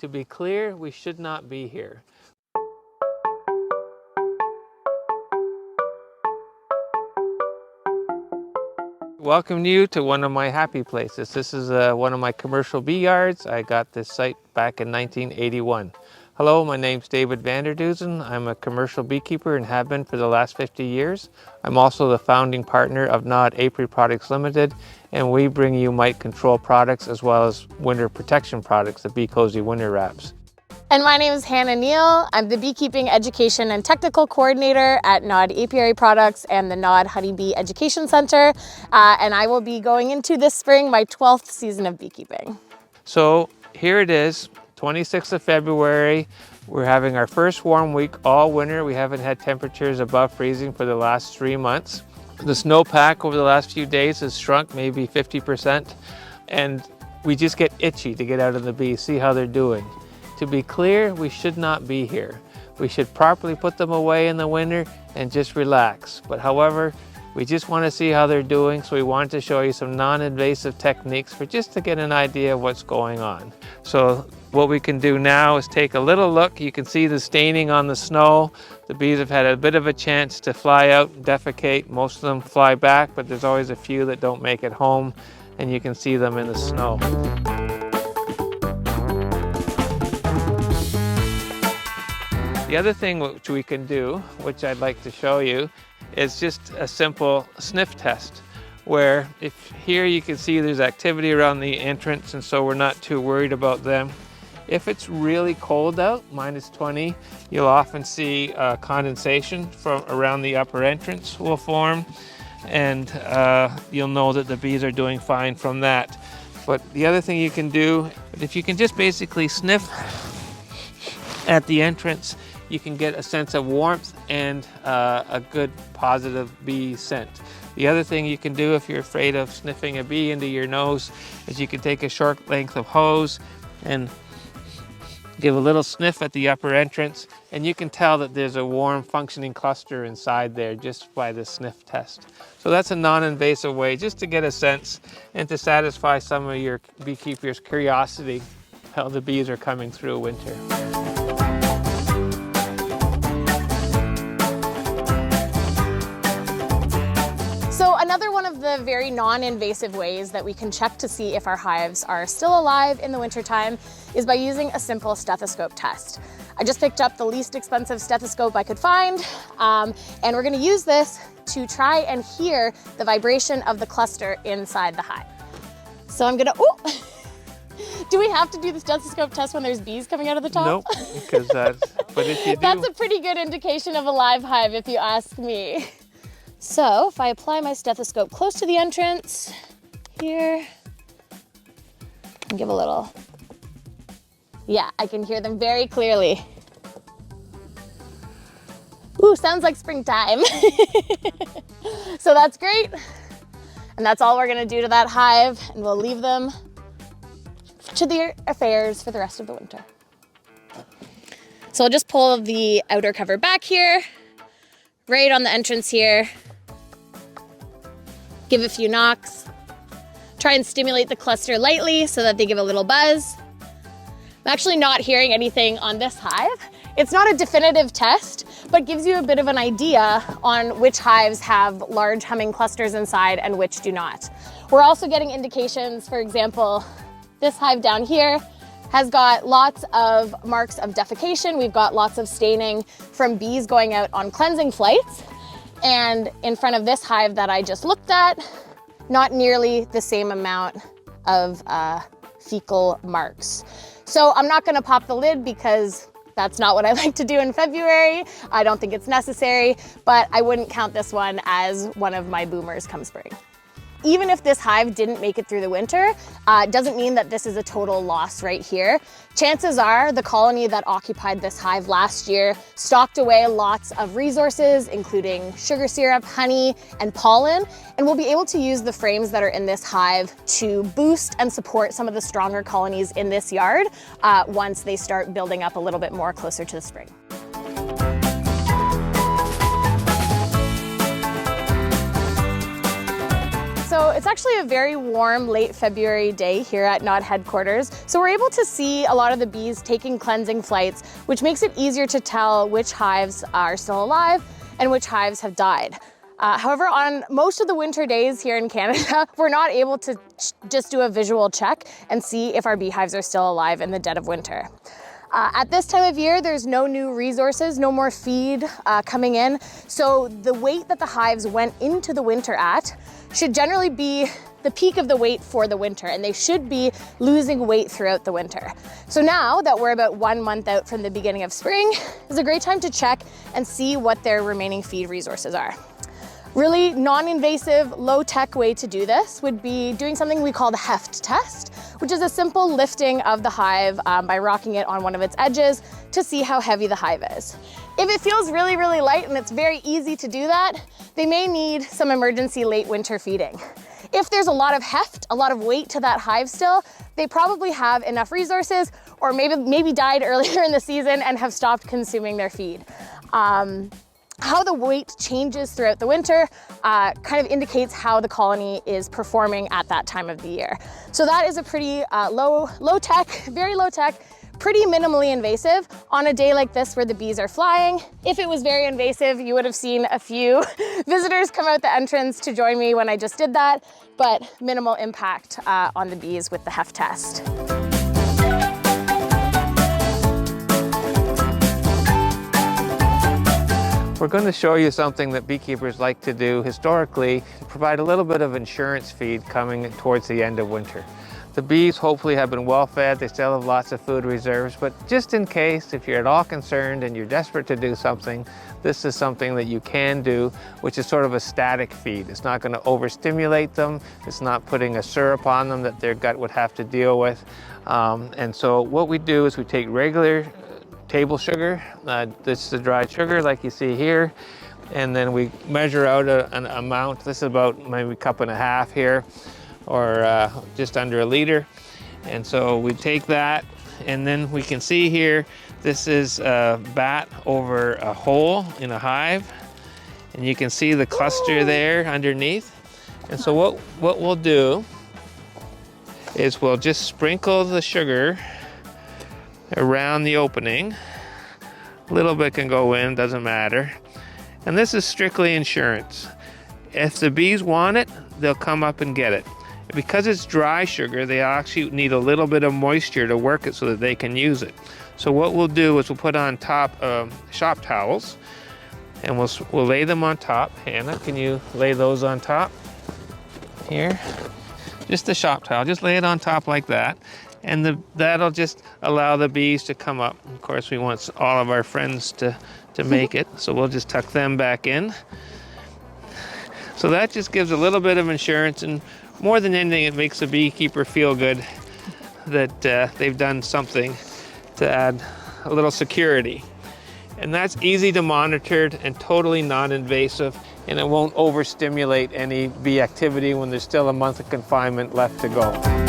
To be clear, we should not be here. Welcome you to one of my happy places. This is one of my commercial bee yards. I got this site back in 1981. Hello, my name's David Vanderduzen. I'm a commercial beekeeper and have been for the last 50 years. I'm also the founding partner of non-Apiary Products Limited, and we bring you mite control products as well as winter protection products, the Bee Cozy Winter Wraps. And my name is Hannah Neal. I'm the Beekeeping Education and Technical Coordinator at Nod Apiary Products and the Nod Honeybee Education Center. And I will be going into this spring my 12th season of beekeeping. So here it is, 26th of February. We're having our first warm week all winter. We haven't had temperatures above freezing for the last 3 months. The snowpack over the last few days has shrunk maybe 50%. And we just get itchy to get out of the bees, see how they're doing. To be clear, we should not be here. We should properly put them away in the winter and just relax. But however, we just want to see how they're doing, so we wanted to show you some non-invasive techniques for just to get an idea of what's going on. So what we can do now is take a little look. You can see the staining on the snow. The bees have had a bit of a chance to fly out and defecate. Most of them fly back, but there's always a few that don't make it home, and you can see them in the snow. The other thing which we can do, which I'd like to show you, is just a simple sniff test, where if here you can see there's activity around the entrance, and so we're not too worried about them. If it's really cold out, -20, you'll often see condensation from around the upper entrance will form, and you'll know that the bees are doing fine from that. But the other thing you can do, if you can just basically sniff at the entrance, you can get a sense of warmth and a good positive bee scent. The other thing you can do if you're afraid of sniffing a bee into your nose is you can take a short length of hose and give a little sniff at the upper entrance, and you can tell that there's a warm functioning cluster inside there just by the sniff test. So that's a non-invasive way just to get a sense and to satisfy some of your beekeepers' curiosity how the bees are coming through winter. So another one of the very non-invasive ways that we can check to see if our hives are still alive in the wintertime is by using a simple stethoscope test. I just picked up the least expensive stethoscope I could find, and we're gonna use this to try and hear the vibration of the cluster inside the hive. So I'm gonna, do we have to do the stethoscope test when there's bees coming out of the top? Nope, because but if you do. That's a pretty good indication of a live hive if you ask me. So if I apply my stethoscope close to the entrance here and give a little, yeah, I can hear them very clearly. Ooh, sounds like springtime. So that's great. And that's all we're gonna do to that hive, and we'll leave them to their affairs for the rest of the winter. So I'll just pull the outer cover back here, right on the entrance here. Give a few knocks. Try and stimulate the cluster lightly so that they give a little buzz. I'm actually not hearing anything on this hive. It's not a definitive test, but gives you a bit of an idea on which hives have large humming clusters inside and which do not. We're also getting indications, for example, this hive down here has got lots of marks of defecation. We've got lots of staining from bees going out on cleansing flights. And in front of this hive that I just looked at, not nearly the same amount of fecal marks. So I'm not gonna pop the lid because that's not what I like to do in February. I don't think it's necessary, but I wouldn't count this one as one of my boomers come spring. Even if this hive didn't make it through the winter, doesn't mean that this is a total loss right here. Chances are the colony that occupied this hive last year stocked away lots of resources, including sugar syrup, honey, and pollen, and we'll be able to use the frames that are in this hive to boost and support some of the stronger colonies in this yard once they start building up a little bit more closer to the spring. So So it's actually a very warm late February day here at Knot headquarters. So we're able to see a lot of the bees taking cleansing flights, which makes it easier to tell which hives are still alive and which hives have died. However, on most of the winter days here in Canada, we're not able to just do a visual check and see if our beehives are still alive in the dead of winter. At this time of year, there's no new resources, no more feed coming in. So the weight that the hives went into the winter at should generally be the peak of the weight for the winter, and they should be losing weight throughout the winter. So now that we're about 1 month out from the beginning of spring, is a great time to check and see what their remaining feed resources are. Really non-invasive, low-tech way to do this would be doing something we call the Heft Test, which is a simple lifting of the hive by rocking it on one of its edges to see how heavy the hive is. If it feels really, really light and it's very easy to do that, they may need some emergency late winter feeding. If there's a lot of heft, a lot of weight to that hive still, they probably have enough resources or maybe died earlier in the season and have stopped consuming their feed. How the weight changes throughout the winter kind of indicates how the colony is performing at that time of the year. So that is a pretty low tech, very low tech, pretty minimally invasive on a day like this where the bees are flying. If it was very invasive, you would have seen a few visitors come out the entrance to join me when I just did that, but minimal impact on the bees with the Heft Test. We're going to show you something that beekeepers like to do historically to provide a little bit of insurance feed coming towards the end of winter. The bees hopefully have been well fed, they still have lots of food reserves, but just in case, if you're at all concerned and you're desperate to do something, this is something that you can do, which is sort of a static feed. It's not going to overstimulate them, it's not putting a syrup on them that their gut would have to deal with. And so what we do is we take regular table sugar, this is the dried sugar like you see here, and then we measure out an amount. This is about maybe 1.5 cups here, or just under 1 liter. And so we take that, and then we can see here, this is a bat over a hole in a hive, and you can see the cluster there underneath. And so what we'll do is we'll just sprinkle the sugar around the opening. A little bit can go in, doesn't matter. And this is strictly insurance. If the bees want it, they'll come up and get it. Because it's dry sugar, they actually need a little bit of moisture to work it so that they can use it. So what we'll do is we'll put on top shop towels, and we'll lay them on top. Hannah, can you lay those on top? Here, just the shop towel, just lay it on top like that. And that'll just allow the bees to come up. Of course, we want all of our friends to make it, so we'll just tuck them back in. So that just gives a little bit of insurance, and more than anything, it makes the beekeeper feel good that they've done something to add a little security. And that's easy to monitor and totally non-invasive, and it won't overstimulate any bee activity when there's still a month of confinement left to go.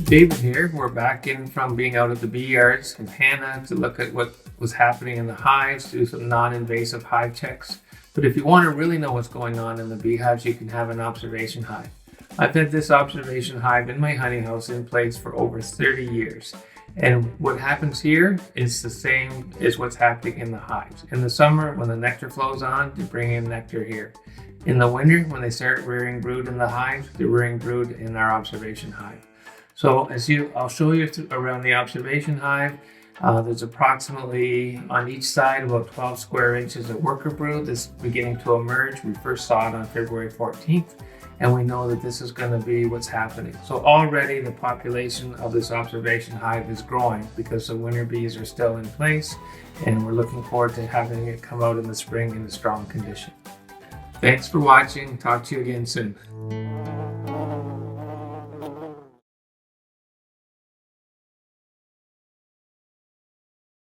David here. We're back in from being out at the bee yards with Hannah to look at what was happening in the hives, do some non-invasive hive checks. But if you want to really know what's going on in the beehives, you can have an observation hive. I've had this observation hive in my honey house in place for over 30 years. And what happens here is the same as what's happening in the hives. In the summer, when the nectar flows on, they bring in nectar here. In the winter, when they start rearing brood in the hives, they're rearing brood in our observation hive. So I'll show you around the observation hive. There's approximately on each side about 12 square inches of worker brood that's beginning to emerge. We first saw it on February 14th, and we know that this is going to be what's happening. So already the population of this observation hive is growing because the winter bees are still in place, and we're looking forward to having it come out in the spring in a strong condition. Thanks for watching. Talk to you again soon.